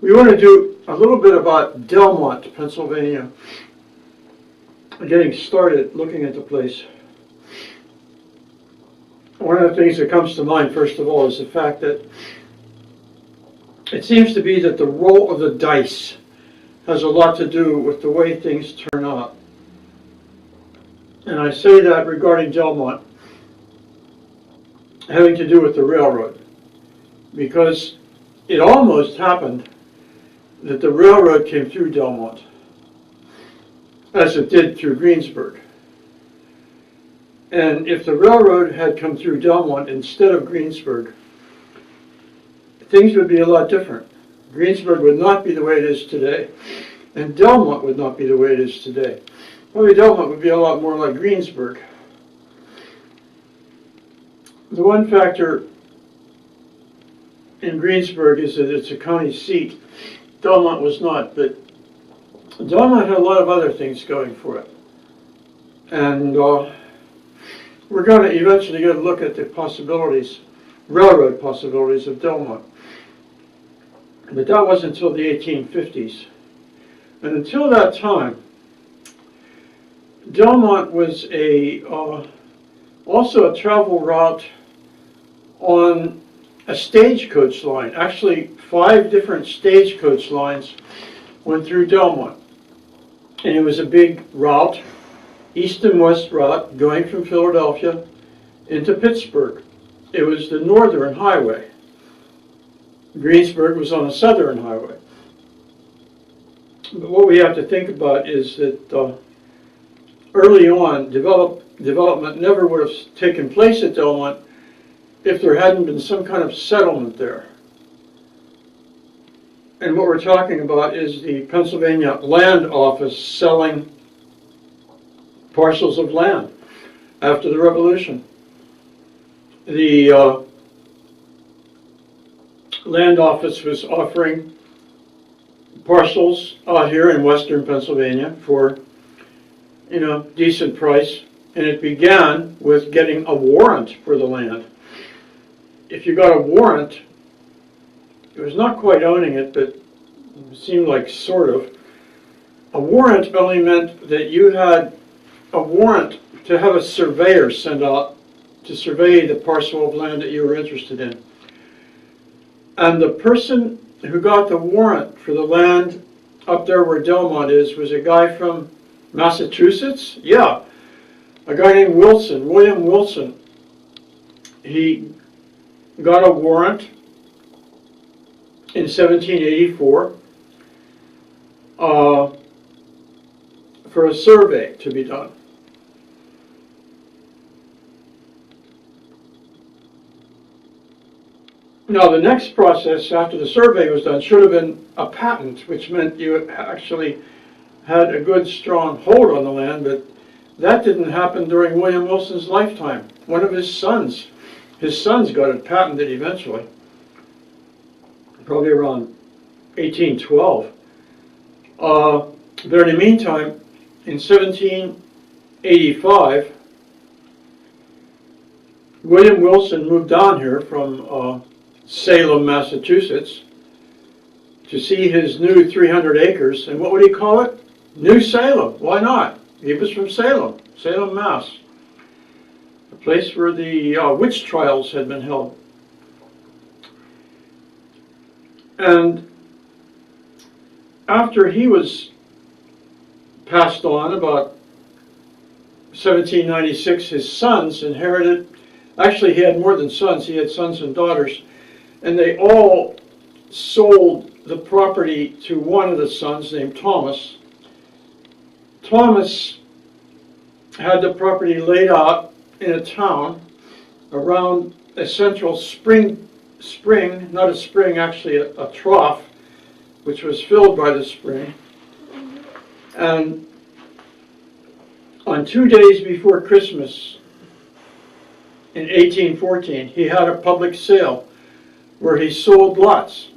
We want to do a little bit about Delmont, Pennsylvania. Getting started looking at the place. One of the things that comes to mind, first of all, is the fact that it seems to be that the roll of the dice has a lot to do with the way things turn out. And I say that regarding Delmont, having to do with the railroad, because it almost happened that the railroad came through Delmont, as it did through Greensburg. And if the railroad had come through Delmont instead of Greensburg, things would be a lot different. Greensburg would not be the way it is today, and Delmont would not be the way it is today. Probably Delmont would be a lot more like Greensburg. The one factor in Greensburg is that it's a county seat. Delmont was not, but Delmont had a lot of other things going for it. And we're going to eventually get a look at the possibilities, railroad possibilities of Delmont. But that wasn't until the 1850s. And until that time, Delmont was also a travel route on a stagecoach line. Actually, 5 different stagecoach lines went through Delmont. And it was a big route, east and west route, going from Philadelphia into Pittsburgh. It was the northern highway. Greensburg was on a southern highway. But what we have to think about is that early on, development never would have taken place at Delmont if there hadn't been some kind of settlement there. And what we're talking about is the Pennsylvania Land Office selling parcels of land after the Revolution. The Land Office was offering parcels out here in western Pennsylvania for, decent price, and it began with getting a warrant for the land. If you got a warrant, it was not quite owning it, but it seemed like sort of. A warrant only meant that you had a warrant to have a surveyor sent out to survey the parcel of land that you were interested in. And the person who got the warrant for the land up there where Delmont is was a guy from Massachusetts? Yeah, a guy named Wilson, William Wilson. He got a warrant in 1784 for a survey to be done. Now, the next process after the survey was done should have been a patent, which meant you actually had a good, strong hold on the land, but that didn't happen during William Wilson's lifetime. One of his sons got it patented eventually, probably around 1812. But in the meantime, in 1785, William Wilson moved down here from Salem, Massachusetts, to see his new 300 acres. And what would he call it? New Salem. Why not? He was from Salem, Salem, Mass, a place where the witch trials had been held. And after he was passed on, about 1796, his sons inherited. Actually, he had more than sons. He had sons and daughters. And they all sold the property to one of the sons named Thomas. Thomas had the property laid out in a town around a central spring, not a spring, actually a trough, which was filled by the spring. And on 2 days before Christmas in 1814, he had a public sale where he sold lots.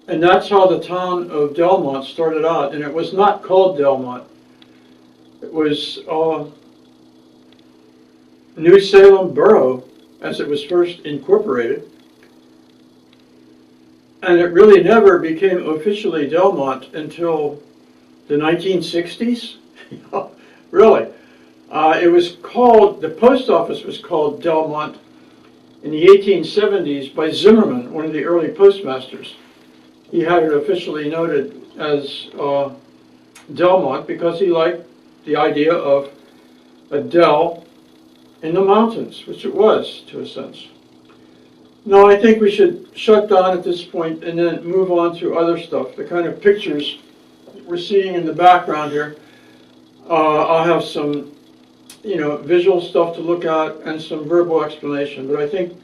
And that's how the town of Delmont started out. And it was not called Delmont. It was New Salem Borough, as it was first incorporated. And it really never became officially Delmont until the 1960s. Really. It was called, the post office was called Delmont in the 1870s by Zimmerman, one of the early postmasters. He had it officially noted as Delmont because he liked the idea of a dell in the mountains, which it was to a sense. No, I think we should shut down at this point and then move on to other stuff. The kind of pictures we're seeing in the background here. I'll have some, visual stuff to look at and some verbal explanation, but I think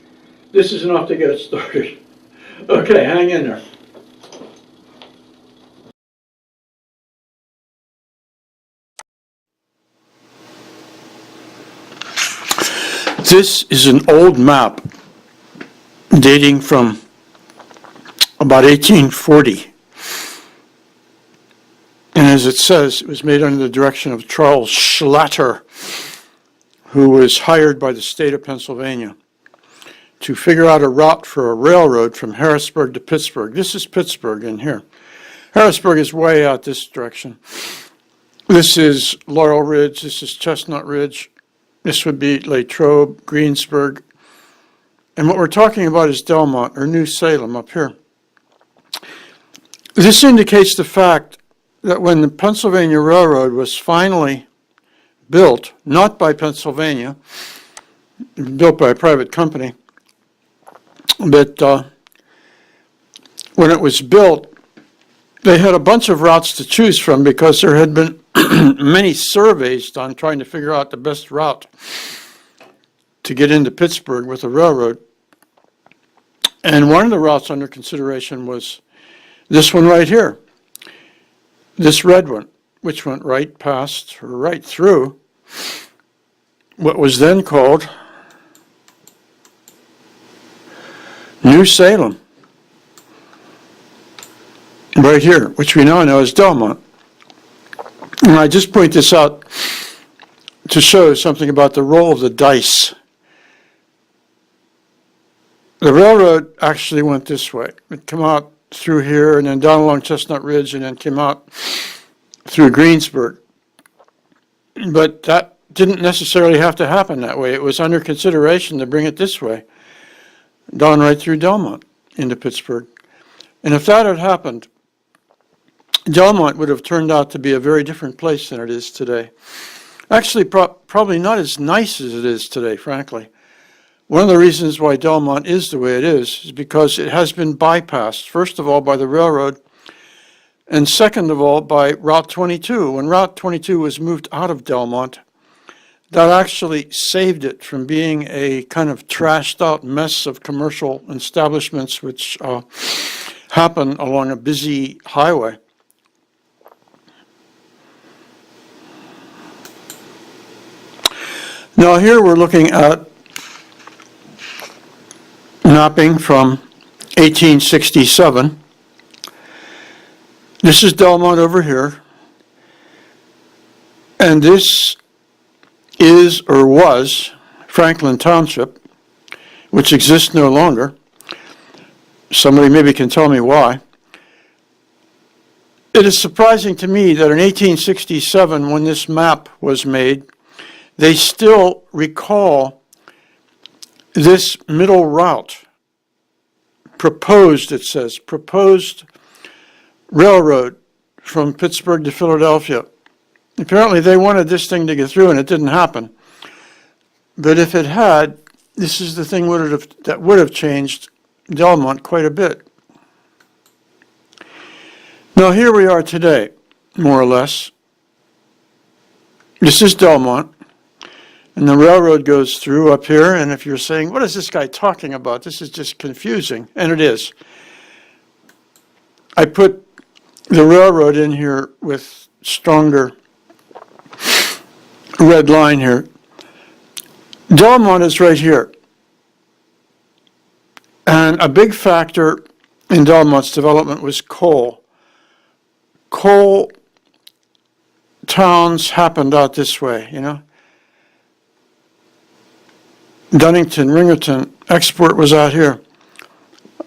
this is enough to get it started. Okay, hang in there. This is an old map dating from about 1840. And as it says, it was made under the direction of Charles Schlatter, who was hired by the state of Pennsylvania to figure out a route for a railroad from Harrisburg to Pittsburgh. This is Pittsburgh in here. Harrisburg is way out this direction. This is Laurel Ridge, this is Chestnut Ridge, this would be Latrobe, Greensburg, and what we're talking about is Delmont, or New Salem, up here. This indicates the fact that when the Pennsylvania Railroad was finally built, not by Pennsylvania, built by a private company, but when it was built, they had a bunch of routes to choose from because there had been many surveys done trying to figure out the best route to get into Pittsburgh with the railroad. And one of the routes under consideration was this one right here, this red one, which went right past, or right through, what was then called New Salem, right here, which we now know as Delmont. And I just point this out to show something about the roll of the dice. The railroad actually went this way. It came out through here and then down along Chestnut Ridge and then came out through Greensburg. But that didn't necessarily have to happen that way. It was under consideration to bring it this way, down right through Delmont into Pittsburgh. And if that had happened, Delmont would have turned out to be a very different place than it is today. Actually, probably not as nice as it is today, frankly. One of the reasons why Delmont is the way it is because it has been bypassed, first of all, by the railroad, and second of all, by Route 22. When Route 22 was moved out of Delmont, that actually saved it from being a kind of trashed out mess of commercial establishments which happen along a busy highway. Now here we're looking at mapping from 1867. This is Delmont over here, and this is or was Franklin Township, which exists no longer. Somebody maybe can tell me why. It is surprising to me that in 1867, when this map was made, they still recall this middle route, proposed, it says, proposed railroad from Pittsburgh to Philadelphia. Apparently they wanted this thing to get through and it didn't happen. But if it had, this is the thing that would have changed Delmont quite a bit. Now here we are today, more or less. This is Delmont. And the railroad goes through up here, and if you're saying, what is this guy talking about? This is just confusing, and it is. I put the railroad in here with stronger red line here. Delmont is right here. And a big factor in Delmont's development was coal. Coal towns happened out this way, Dunnington, Ringerton, export was out here.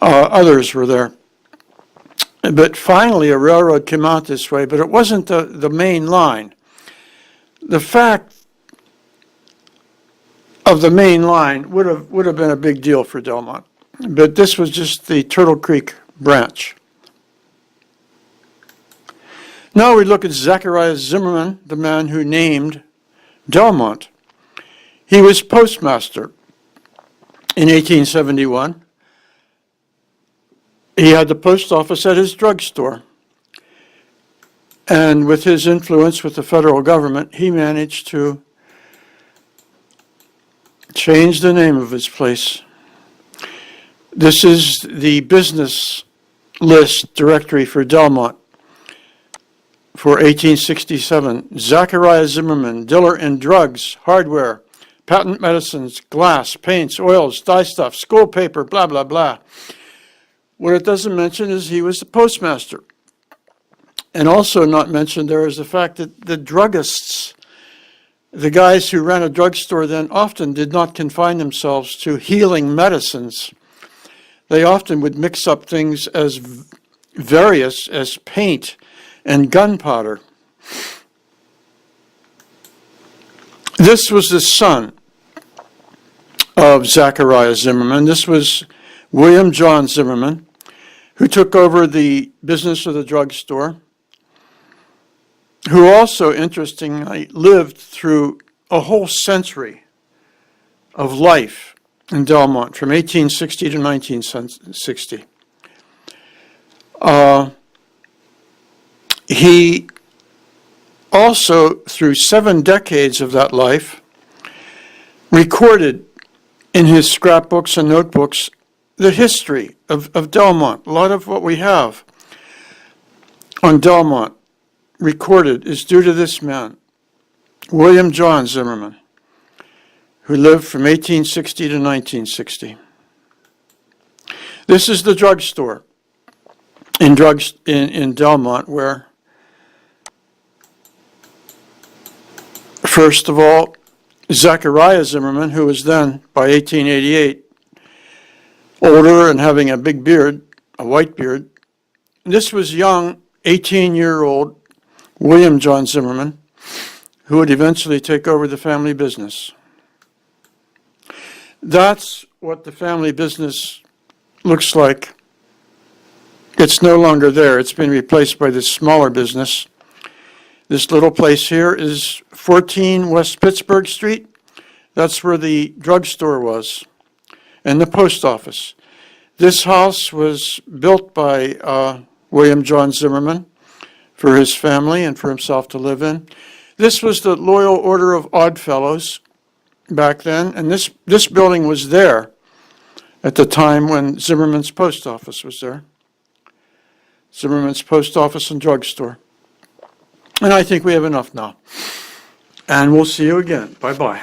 Others were there. But finally, a railroad came out this way, but it wasn't the main line. The fact of the main line would have been a big deal for Delmont. But this was just the Turtle Creek branch. Now we look at Zachariah Zimmerman, the man who named Delmont. He was postmaster in 1871. He had the post office at his drugstore. And with his influence with the federal government, he managed to change the name of his place. This is the business list directory for Delmont for 1867. Zachariah Zimmerman, dealer in drugs, hardware, patent medicines, glass, paints, oils, dyestuff, school paper, blah, blah, blah. What it doesn't mention is he was the postmaster. And also not mentioned there is the fact that the druggists, the guys who ran a drugstore then, often did not confine themselves to healing medicines. They often would mix up things as various as paint and gunpowder. This was the son of Zachariah Zimmerman. This was William John Zimmerman, who took over the business of the drugstore, who also, interestingly, lived through a whole century of life in Delmont, from 1860 to 1960. He also, through 7 decades of that life, recorded in his scrapbooks and notebooks the history of Delmont. A lot of what we have on Delmont recorded is due to this man, William John Zimmerman, who lived from 1860 to 1960. This is the drugstore in Delmont, where, first of all, Zachariah Zimmerman, who was then, by 1888, older and having a big beard, a white beard. This was young, 18-year-old William John Zimmerman, who would eventually take over the family business. That's what the family business looks like. It's no longer there. It's been replaced by this smaller business. This little place here is 14 West Pittsburgh Street. That's where the drugstore was, and the post office. This house was built by William John Zimmerman for his family and for himself to live in. This was the Loyal Order of Odd Fellows back then, and this building was there at the time when Zimmerman's post office was there. Zimmerman's post office and drugstore. And I think we have enough now. And we'll see you again. Bye-bye.